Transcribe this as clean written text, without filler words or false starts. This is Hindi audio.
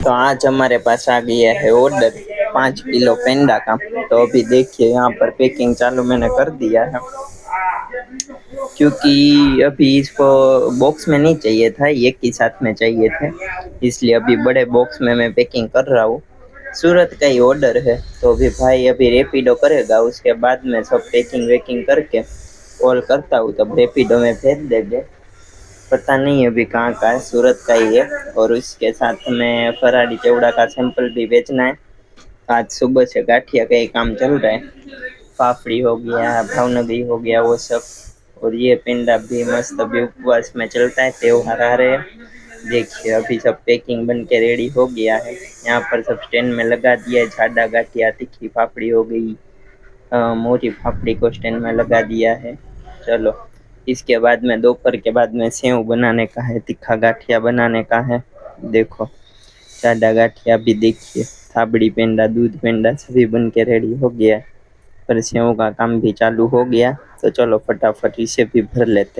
तो आज हमारे पास आ गया है ऑर्डर 5 किलो पेंडा का। तो अभी देखिए यहाँ पर पैकिंग चालू मैंने कर दिया है, क्योंकि अभी इसको बॉक्स में नहीं चाहिए था, एक ही साथ में चाहिए थे, इसलिए अभी बड़े बॉक्स में मैं पैकिंग कर रहा हूँ। सूरत का ही ऑर्डर है, तो अभी भाई अभी रेपिडो करेगा, उसके बाद में सब पैकिंग वैकिंग करके कॉल करता हूँ, तब रेपिडो में भेज देंगे। पता नहीं अभी कहाँ का है, सूरत का ही है। और उसके साथ में फराड़ी चौड़ा का सैंपल भी बेचना है। आज सुबह से गाठिया का ही काम चल रहा है, पापड़ी हो गया, भावनगरी हो गया, वो सब। और ये पिंडा भी मस्त अभी उपवास में चलता है, त्योहार आ रहे हैं। देखिए अभी सब पैकिंग बन के रेडी हो गया है, यहाँ पर सब स्टैंड में लगा दिया है। झाडा गाठिया तीखी पापड़ी हो गई, मोटी पापड़ी को स्टैंड में लगा दिया है। चलो, इसके बाद में दोपहर के बाद में सेव बनाने का है, तीखा गाठिया बनाने का है। देखो झाडा गाठिया भी देखिए, थाबड़ी पेंडा, दूध पेंडा सभी बन के रेडी हो गया है। पर सेव का काम भी चालू हो गया, तो चलो फटाफट इसे भी भर लेते हैं।